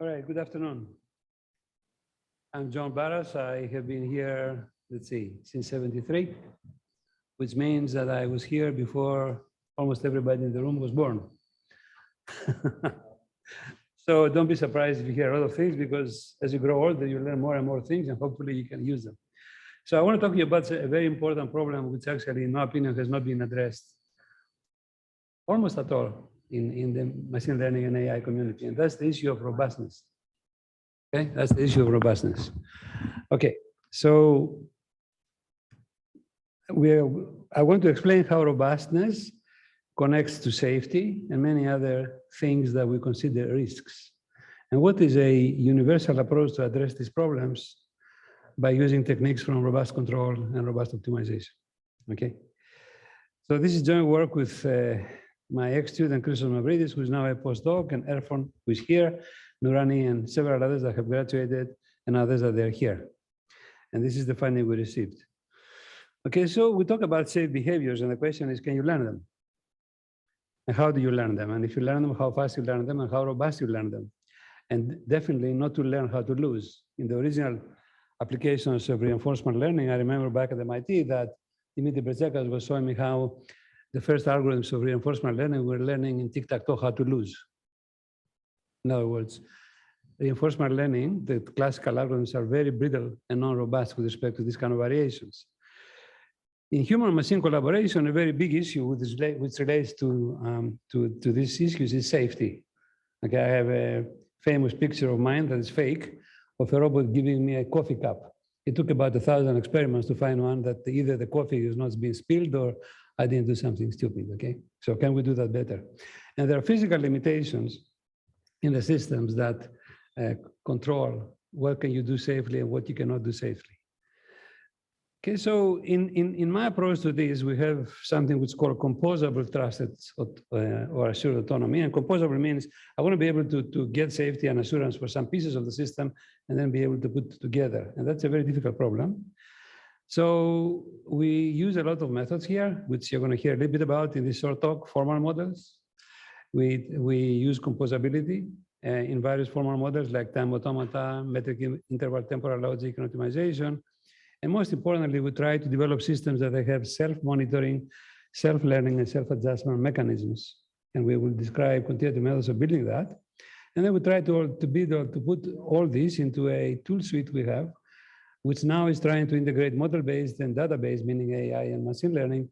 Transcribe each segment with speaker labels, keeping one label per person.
Speaker 1: All right, good afternoon. I'm John Baras. I have been here, let's see, since '73, which means that I was here before almost everybody in the room was born. So don't be surprised if you hear a lot of things, because as you grow older, you learn more and more things, and hopefully you can use them. So I want to talk to you about a very important problem, which actually, in my opinion, has not been addressed almost at all in the machine learning and AI community, and that's the issue of robustness. Okay, that's the issue of robustness. Okay, so I want to explain how robustness connects to safety and many other things that we consider risks, and what is a universal approach to address these problems by using techniques from robust control and robust optimization. Okay, so this is joint work with my ex-student Christos Mavridis, who is now a postdoc, and Erfon, who is here, Nourani, and several others that have graduated, and others that they're here. And this is the finding we received. Okay, so we talk about safe behaviors, and the question is, can you learn them? And how do you learn them? And if you learn them, how fast you learn them, and how robust you learn them? And definitely not to learn how to lose. In the original applications of reinforcement learning, I remember back at MIT that Dimitri Brezekas was showing me how the first algorithms of reinforcement learning were learning in tic-tac-toe how to lose. In other words, reinforcement learning, the classical algorithms are very brittle and non-robust with respect to these kind of variations. In human-machine collaboration, a very big issue which relates to these issues is safety. Okay, I have a famous picture of mine that is fake, of a robot giving me a coffee cup. It took about 1,000 experiments to find one that either the coffee is not being spilled or I didn't do something stupid, okay? So can we do that better? And there are physical limitations in the systems that control what can you do safely and what you cannot do safely. Okay, so in my approach to this, we have something which is called composable trusted or assured autonomy. And composable means I want to be able to get safety and assurance for some pieces of the system and then be able to put it together. And that's a very difficult problem. So we use a lot of methods here, which you're going to hear a little bit about in this short talk, formal models. We use composability in various formal models like time automata, metric interval temporal logic, and optimization. And most importantly, we try to develop systems that they have self-monitoring, self-learning, and self-adjustment mechanisms. And we will describe quantitative methods of building that. And then we try to put all this into a tool suite we have, which now is trying to integrate model-based and database, meaning AI and machine learning,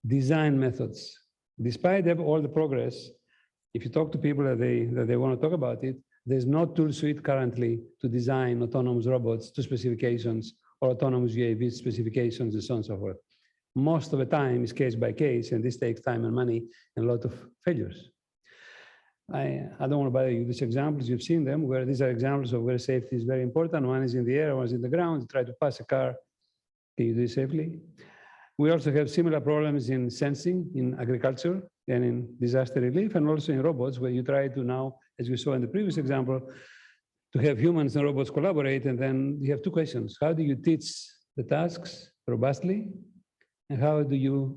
Speaker 1: design methods. Despite all the progress, if you talk to people that they want to talk about it, there's no tool suite currently to design autonomous robots to specifications or autonomous UAV specifications and so on and so forth. Most of the time is case by case, and this takes time and money and a lot of failures. I don't want to bother you with these examples. You've seen them, where these are examples of where safety is very important. One is in the air, one is in the ground. You try to pass a car. Can you do it safely? We also have similar problems in sensing, in agriculture, and in disaster relief, and also in robots, where you try to now, as we saw in the previous example, to have humans and robots collaborate. And then you have two questions. How do you teach the tasks robustly? And how do you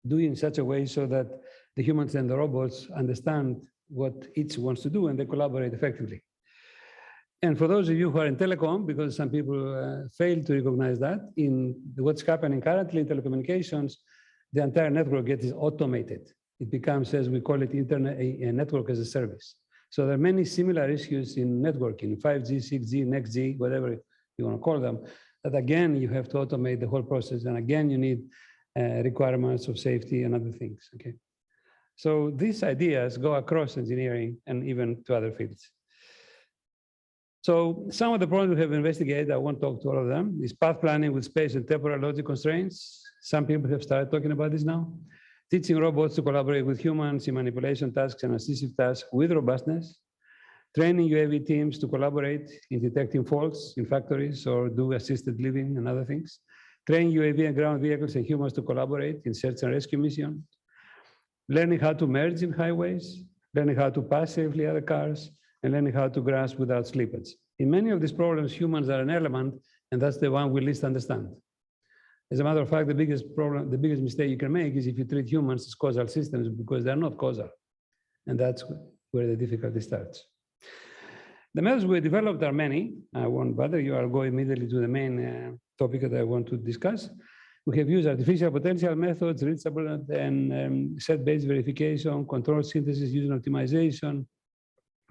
Speaker 1: do it in such a way so that the humans and the robots understand what each wants to do and they collaborate effectively? And for those of you who are in telecom, because some people fail to recognize that, in what's happening currently in telecommunications, the entire network gets automated. It becomes, as we call it, internet, a network as a service. So there are many similar issues in networking, 5G, 6G, next G, whatever you want to call them, that again, you have to automate the whole process. And again, you need requirements of safety and other things, okay? So these ideas go across engineering and even to other fields. So some of the problems we have investigated, I won't talk to all of them, is path planning with space and temporal logic constraints. Some people have started talking about this now. Teaching robots to collaborate with humans in manipulation tasks and assistive tasks with robustness. Training UAV teams to collaborate in detecting faults in factories or do assisted living and other things. Training UAV and ground vehicles and humans to collaborate in search and rescue missions. Learning how to merge in highways. Learning how to pass safely other cars. And learning how to grasp without slippage. In many of these problems, humans are an element, and that's the one we least understand. As a matter of fact, the biggest mistake you can make is if you treat humans as causal systems, because they're not causal. And that's where the difficulty starts. The methods we developed are many. I won't bother you. I'll go immediately to the main topic that I want to discuss. We have used artificial potential methods, reachable and set-based verification, control synthesis using optimization,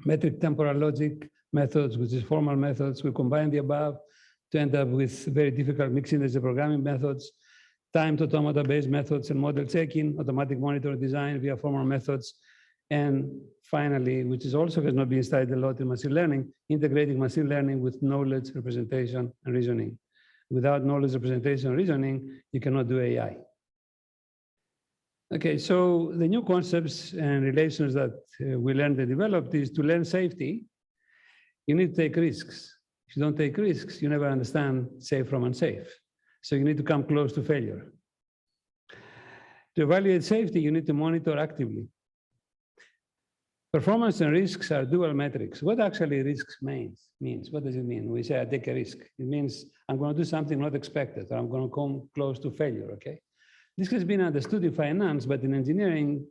Speaker 1: metric temporal logic methods, which is formal methods. We combine the above to end up with very difficult mixed integer programming methods, timed automata-based methods and model checking, automatic monitor design via formal methods, and finally, which is also has not been studied a lot in machine learning, integrating machine learning with knowledge, representation, and reasoning. Without knowledge, representation, and reasoning, you cannot do AI. Okay, so the new concepts and relations that we learned and developed is to learn safety, you need to take risks. If you don't take risks, you never understand safe from unsafe. So you need to come close to failure. To evaluate safety, you need to monitor actively. Performance and risks are dual metrics. What actually risks means? What does it mean? We say I take a risk. It means I'm going to do something not expected, or I'm going to come close to failure, okay? This has been understood in finance, but in engineering,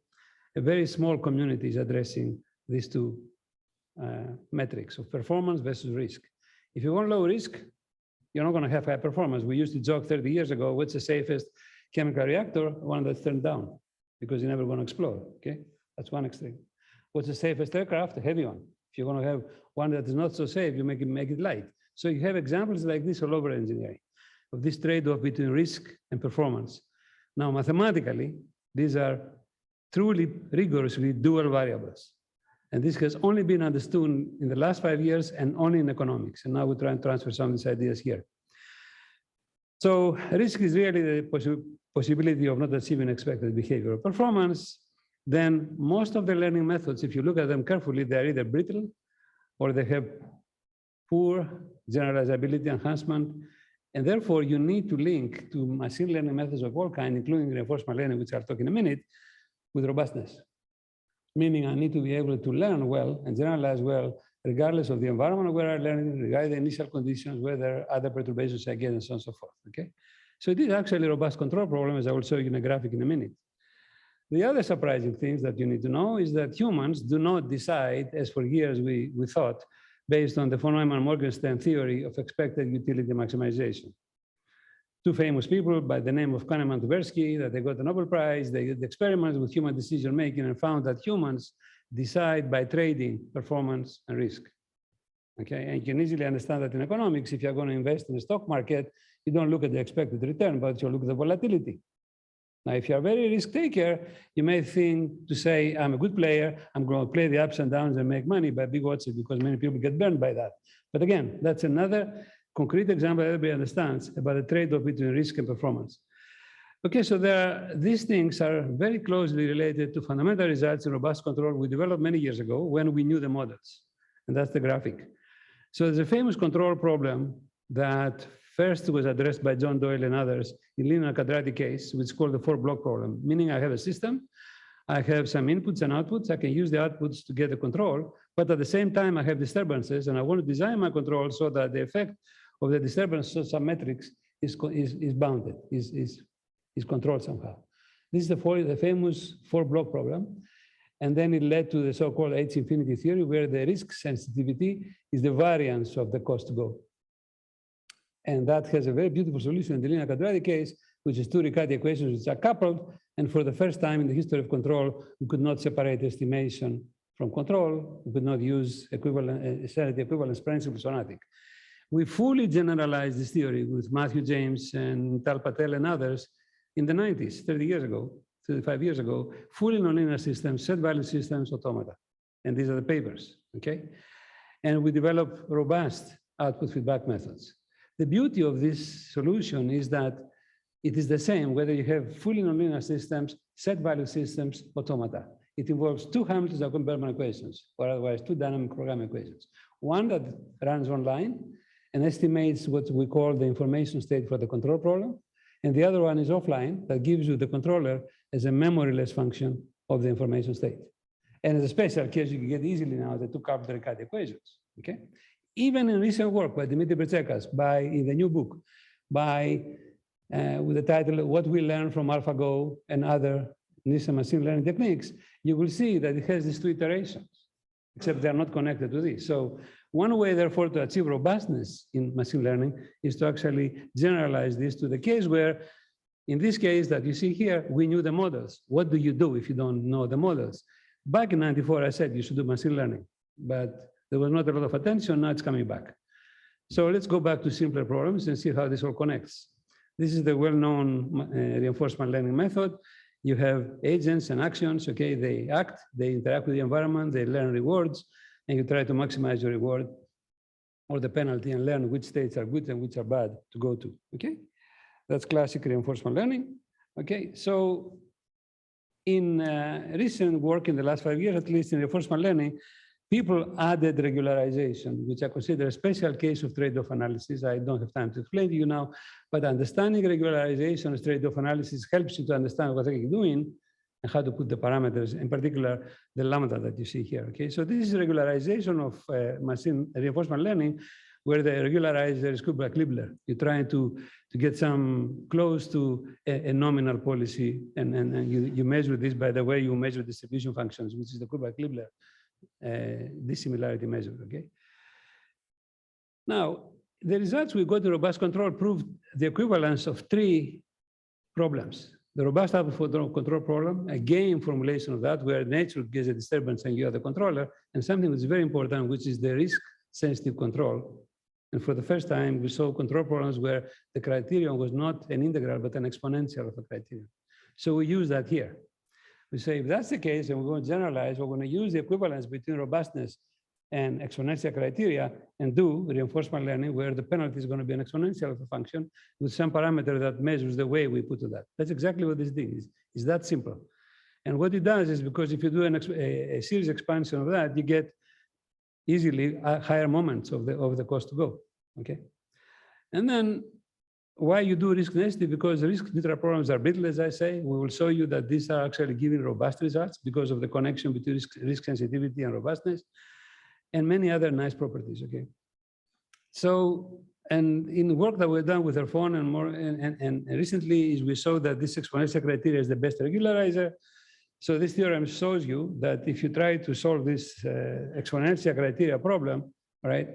Speaker 1: a very small community is addressing these two metrics of performance versus risk. If you want low risk, you're not going to have high performance. We used to joke 30 years ago, what's the safest chemical reactor? One that's turned down, because you're never going to explode, okay? That's one extreme. What's the safest aircraft? A heavy one. If you're going to have one that is not so safe, you make it light. So you have examples like this all over engineering, of this trade-off between risk and performance. Now, mathematically, these are truly rigorously dual variables. And this has only been understood in the last 5 years and only in economics. And now we try and transfer some of these ideas here. So risk is really the possibility of not achieving expected behavioral performance. Then most of the learning methods, if you look at them carefully, they're either brittle or they have poor generalizability enhancement. And therefore, you need to link to machine learning methods of all kinds, including reinforcement learning, which I'll talk in a minute, with robustness. Meaning I need to be able to learn well and generalize well, regardless of the environment where I'm learning, regardless of the initial conditions, whether other perturbations I get, and so on and so forth, okay? So it is actually a robust control problem, as I will show you in a graphic in a minute. The other surprising things that you need to know is that humans do not decide, as for years we thought, based on the von Neumann-Morgenstern theory of expected utility maximization. Two famous people by the name of Kahneman and Tversky, that they got the Nobel Prize, they did experiments with human decision-making and found that humans decide by trading performance and risk. Okay, and you can easily understand that in economics, if you're going to invest in the stock market, you don't look at the expected return, but you look at the volatility. Now, if you're a very risk taker, you may think to say, I'm a good player, I'm going to play the ups and downs and make money by big odds, because many people get burned by that. But again, that's another concrete example everybody understands about the trade-off between risk and performance. Okay, so these things are very closely related to fundamental results in robust control we developed many years ago when we knew the models. And that's the graphic. So there's a famous control problem that first was addressed by John Doyle and others in linear quadratic case, which is called the 4-block problem, meaning I have a system, I have some inputs and outputs, I can use the outputs to get the control, but at the same time I have disturbances, and I want to design my control so that the effect of the disturbance of some metrics is bounded, is controlled somehow. This is the famous 4-block problem. And then it led to the so-called H infinity theory, where the risk sensitivity is the variance of the cost to go. And that has a very beautiful solution in the linear quadratic case, which is two Riccati equations which are coupled. And for the first time in the history of control, we could not separate estimation from control. We could not use sanity equivalence principles or nothing. We fully generalized this theory with Matthew James and Tal Patel and others in the 90s, 30 years ago, 35 years ago, fully nonlinear systems, set value systems, automata. And these are the papers, okay? And we developed robust output feedback methods. The beauty of this solution is that it is the same whether you have fully nonlinear systems, set value systems, automata. It involves two Hamilton-Jacobi-Berman equations, or otherwise two dynamic programming equations. One that runs online and estimates what we call the information state for the control problem. And the other one is offline, that gives you the controller as a memoryless function of the information state. And as a special case, you can get easily now the two Riccati equations, okay? Even in recent work by Dimitri Bertsekas, in the new book, with the title, What We Learn from AlphaGo and Other Nissan Machine Learning Techniques, you will see that it has these two iterations. except they're not connected to this. So one way, therefore, to achieve robustness in machine learning is to actually generalize this to the case where, in this case that you see here, we knew the models. What do you do if you don't know the models? Back in '94, I said you should do machine learning, but there was not a lot of attention. Now it's coming back. So let's go back to simpler problems and see how this all connects. This is the well-known reinforcement learning method. You have agents and actions, okay? They act, they interact with the environment, they learn rewards, and you try to maximize your reward or the penalty and learn which states are good and which are bad to go to, okay? That's classic reinforcement learning, okay? So in recent work in the last 5 years, at least in reinforcement learning, people added regularization, which I consider a special case of trade-off analysis. I don't have time to explain to you now, but understanding regularization as trade-off analysis helps you to understand what you're doing and how to put the parameters, in particular, the lambda that you see here, okay? So this is regularization of machine reinforcement learning, where the regularizer is Kullback-Leibler. You're trying to get some close to a nominal policy, and you measure this by the way you measure distribution functions, which is the Kullback-Leibler dissimilarity measure, okay? Now, the results we got to robust control proved the equivalence of 3 problems. The robust output control problem, a game formulation of that, where nature gives a disturbance and you are the controller, and something that's very important, which is the risk-sensitive control. And for the first time, we saw control problems where the criterion was not an integral, but an exponential of a criterion. So we use that here. We say, if that's the case, and we're going to generalize, we're going to use the equivalence between robustness and exponential criteria and do reinforcement learning where the penalty is going to be an exponential of a function with some parameter that measures the way we put to that. That's exactly what this thing is. It's that simple. And what it does is, because if you do a series expansion of that, you get easily higher moments of the cost to go, okay? And then why you do risk density? Because the risk neutral problems are brittle, as I say. We will show you that these are actually giving robust results because of the connection between risk sensitivity and robustness, and many other nice properties, okay? So, and in work that we've done with our phone and more, and recently is we saw that this exponential criteria is the best regularizer. So this theorem shows you that if you try to solve this exponential criteria problem, right,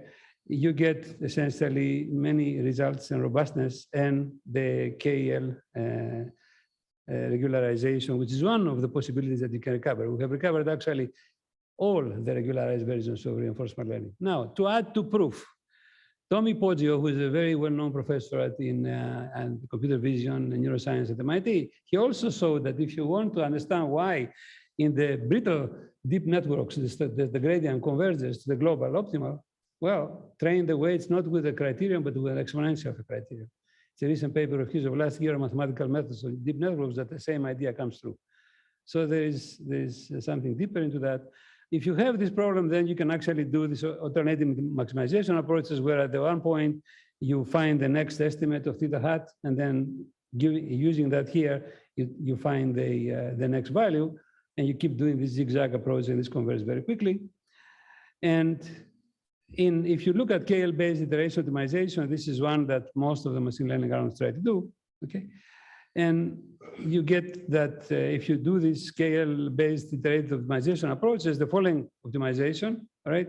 Speaker 1: you get essentially many results in robustness and the KL regularization, which is one of the possibilities that you can recover. We have recovered actually all the regularized versions of reinforcement learning. Now, to add to proof, Tommy Poggio, who is a very well-known professor in computer vision and neuroscience at MIT, he also saw that if you want to understand why in the brittle deep networks, the gradient converges to the global optimal, well, train the weights not with a criterion, but with an exponential of a criterion. It's a recent paper of his of last year, mathematical methods of deep networks, that the same idea comes through. So there's something deeper into that. If you have this problem, then you can actually do this alternative maximization approaches, where at the one point you find the next estimate of theta hat, and then using that here, you find the next value, and you keep doing this zigzag approach, and this converges very quickly. And if you look at KL-based iteration optimization, this is one that most of the machine learning algorithms try to do, okay? And you get that if you do this KL-based iterative optimization approaches, the following optimization, all right?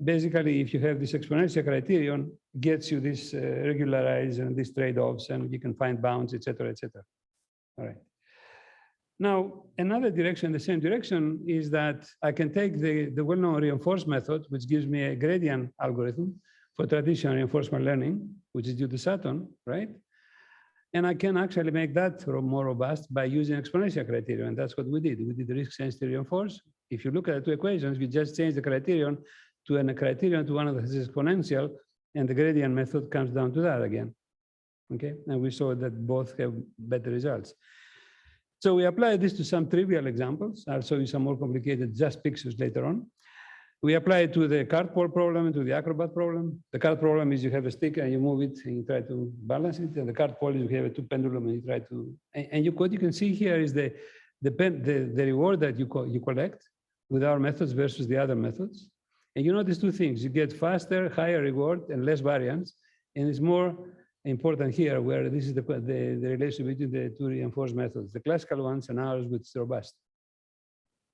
Speaker 1: Basically, if you have this exponential criterion, gets you this regularized and these trade-offs, and you can find bounds, et cetera, all right? Now, another direction, the same direction, is that I can take the well-known reinforce method, which gives me a gradient algorithm for traditional reinforcement learning, which is due to Saturn, right? And I can actually make that more robust by using exponential criteria, and that's what we did. We did the risk-sensitive reinforce. If you look at the 2 equations, we just change the criterion to a criterion to one of the exponential, and the gradient method comes down to that again, okay? And we saw that both have better results. So we applied this to some trivial examples. I'll show you some more complicated just pictures later on. We apply it to the cart pole problem and to the acrobat problem. The cart problem is you have a stick and you move it and you try to balance it. And the cart pole is you have a 2 pendulum and you try to, what you can see here is the reward that you collect with our methods versus the other methods. And you notice 2 things. You get faster, higher reward and less variance. And it's more important here where this is the relation between the 2 reinforced methods, the classical ones and ours, which is robust.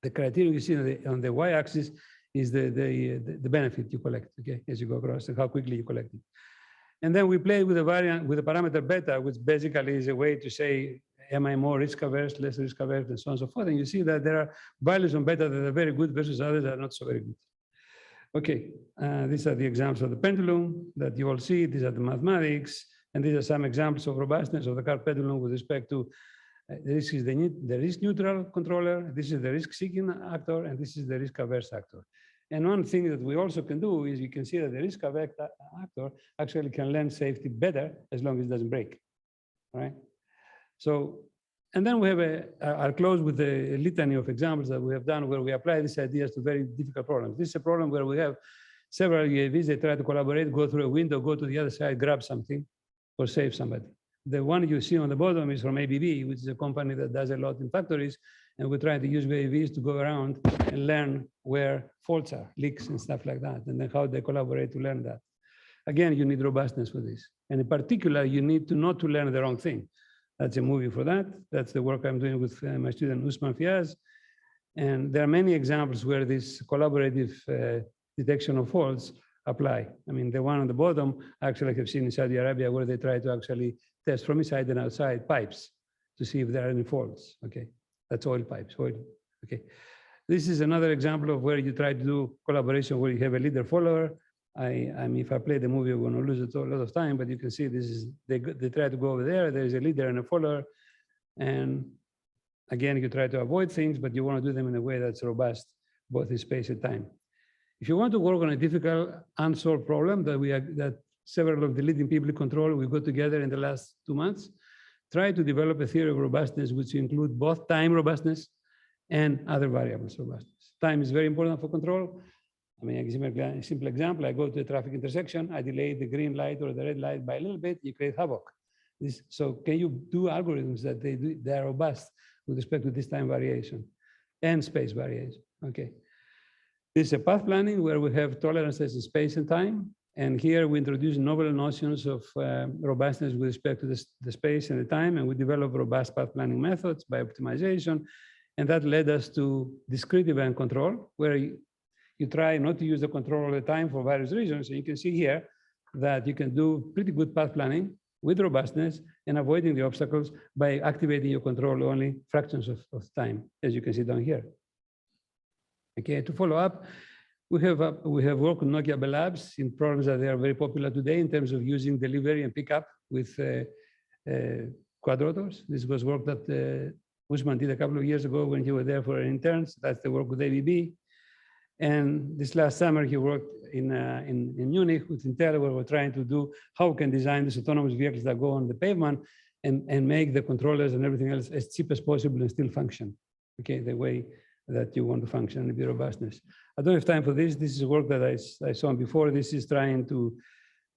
Speaker 1: The criteria you see on the y-axis is the benefit you collect, okay, as you go across and how quickly you collect it. And then we play with the variant, with the parameter beta, which basically is a way to say, am I more risk averse, less risk averse, and so on and so forth. And you see that there are values on beta that are very good versus others that are not so very good. Okay, these are the examples of the pendulum that you all see. These are the mathematics, and these are some examples of robustness of the car pendulum with respect to this is the risk neutral controller, this is the risk seeking actor, and this is the risk averse actor. And one thing that we also can do is you can see that the risk averse actor actually can lend safety better as long as it doesn't break, all right? So, and then we have I'll close with a litany of examples that we have done where we apply these ideas to very difficult problems. This is a problem where we have several UAVs, they try to collaborate, go through a window, go to the other side, grab something, or save somebody. The one you see on the bottom is from ABB, which is a company that does a lot in factories, and we try to use UAVs to go around and learn where faults are, leaks and stuff like that, and then how they collaborate to learn that. Again, you need robustness for this. And in particular, you need to not to learn the wrong thing. That's a movie for that. That's the work I'm doing with my student Usman Fiaz. And there are many examples where this collaborative detection of faults apply. I mean, the one on the bottom, actually, I have seen in Saudi Arabia where they try to actually test from inside and outside pipes to see if there are any faults. Okay, that's oil pipes, oil. Okay, this is another example of where you try to do collaboration where you have a leader follower. I mean, if I play the movie, we're going to lose a lot of time, but you can see this is, they try to go over there. There is a leader and a follower. And again, you try to avoid things, but you want to do them in a way that's robust, both in space and time. If you want to work on a difficult unsolved problem that several of the leading people in control, we got together in the last 2 months, try to develop a theory of robustness, which include both time robustness and other variables robustness. Time is very important for control. I mean, a simple example, I go to a traffic intersection, I delay the green light or the red light by a little bit, you create havoc. So can you do algorithms that they are robust with respect to this time variation and space variation? Okay. This is a path planning where we have tolerances in space and time. And here we introduce novel notions of robustness with respect to the space and the time. And we develop robust path planning methods by optimization. And that led us to discrete event control, where you try not to use the control all the time for various reasons. And you can see here that you can do pretty good path planning with robustness and avoiding the obstacles by activating your control only fractions of time, as you can see down here. Okay, to follow up, we have worked with Nokia Bell Labs in problems that they are very popular today in terms of using delivery and pickup with quadrotors. This was work that Usman did a couple of years ago when he was there for an intern. That's the work with ABB. And this last summer, he worked in Munich with Intel, where we're trying to do how we can design these autonomous vehicles that go on the pavement and make the controllers and everything else as cheap as possible and still function, okay, the way that you want to function and be robustness. I don't have time for this. This is work that I saw before. This is trying to,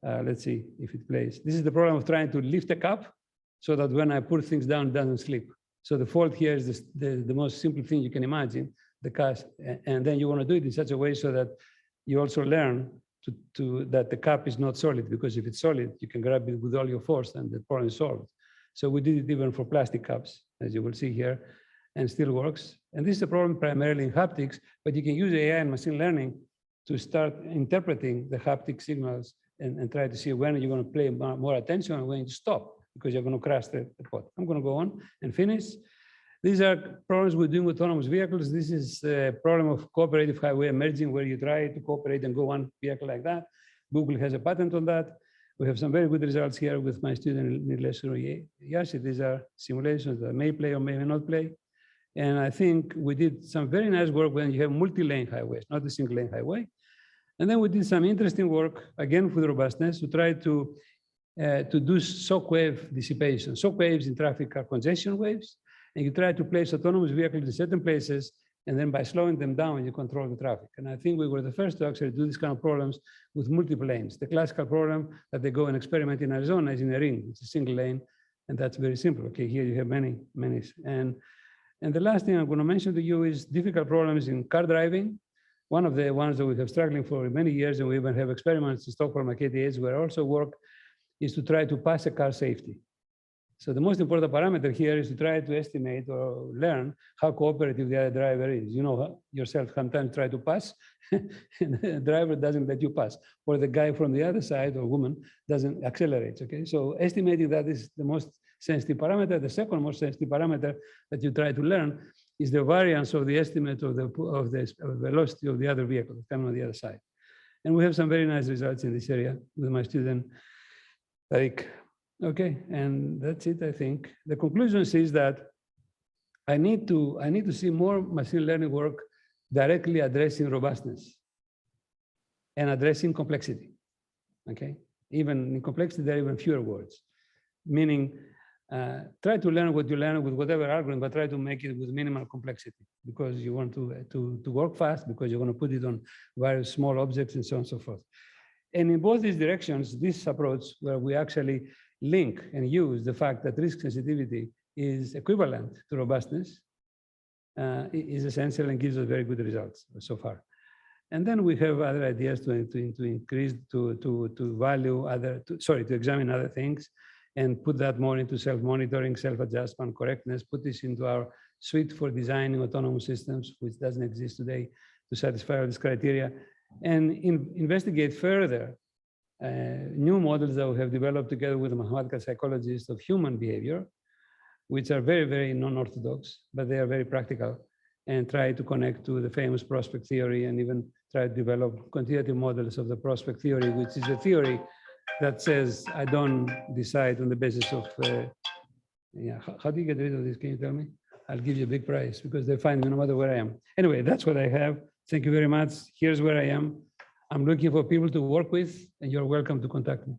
Speaker 1: let's see if it plays. This is the problem of trying to lift a cup so that when I put things down, it doesn't slip. So the fault here is the most simple thing you can imagine. The cast, and then you want to do it in such a way so that you also learn that the cup is not solid, because if it's solid, you can grab it with all your force and the problem is solved. So we did it even for plastic cups, as you will see here, and still works. And this is a problem primarily in haptics, but you can use AI and machine learning to start interpreting the haptic signals and try to see when you're going to pay more attention and when to stop, because you're going to crash the pod. I'm going to go on and finish. These are problems we're doing with autonomous vehicles. This is a problem of cooperative highway emerging, where you try to cooperate and go one vehicle like that. Google has a patent on that. We have some very good results here with my student, Nilesh Yashi. These are simulations that may play or may not play. And I think we did some very nice work when you have multi-lane highways, not a single lane highway. And then we did some interesting work, again, with robustness, to try to do shock wave dissipation. Shock waves in traffic are congestion waves. And you try to place autonomous vehicles in certain places, and then by slowing them down, you control the traffic. And I think we were the first to actually do this kind of problems with multiple lanes. The classical problem that they go and experiment in Arizona is in a ring. It's a single lane, and that's very simple. Okay, here you have many. And the last thing I'm going to mention to you is difficult problems in car driving. One of the ones that we have struggling for many years, and we even have experiments in Stockholm at KTH, where also work is to try to pass a car safety. So the most important parameter here is to try to estimate or learn how cooperative the other driver is. You know yourself sometimes try to pass, and the driver doesn't let you pass, or the guy from the other side or woman doesn't accelerate. Okay, so estimating that is the most sensitive parameter. The second most sensitive parameter that you try to learn is the variance of the estimate of the velocity of the other vehicle coming on the other side. And we have some very nice results in this area with my student, Tariq. Okay, and that's it, I think. The conclusion is that I need to see more machine learning work directly addressing robustness and addressing complexity. Okay, even in complexity, there are even fewer words. Meaning, try to learn what you learn with whatever algorithm, but try to make it with minimal complexity because you want to work fast, because you're going to put it on various small objects and so on and so forth. And in both these directions, this approach where we actually link and use the fact that risk sensitivity is equivalent to robustness is essential and gives us very good results so far. And then we have other ideas to increase, to value other, to examine other things and put that more into self-monitoring, self-adjustment, correctness, put this into our suite for designing autonomous systems, which doesn't exist today, to satisfy all these criteria, and investigate further new models that we have developed together with the mathematical psychologists of human behavior, which are very, very non-orthodox, but they are very practical, and try to connect to the famous prospect theory and even try to develop quantitative models of the prospect theory, which is a theory that says, I don't decide on the basis of, yeah, how do you get rid of this? Can you tell me? I'll give you a big prize because they find me no matter where I am. Anyway, that's what I have. Thank you very much. Here's where I am. I'm looking for people to work with, and you're welcome to contact me.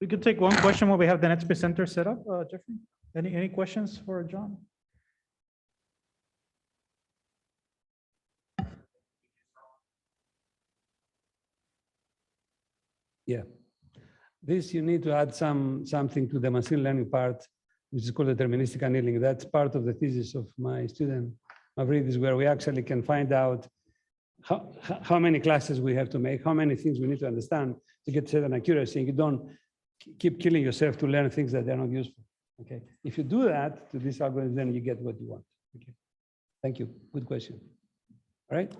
Speaker 2: We could take one question while we have the next presenter set up, Jeffrey. Any questions for John?
Speaker 1: Yeah, this you need to add something to the machine learning part, which is called deterministic annealing. That's part of the thesis of my student Mavridis, where we actually can find out how many classes we have to make, how many things we need to understand to get certain accuracy. And you don't keep killing yourself to learn things that are not useful. Okay, if you do that to this algorithm, then you get what you want. Okay, thank you. Good question. All right.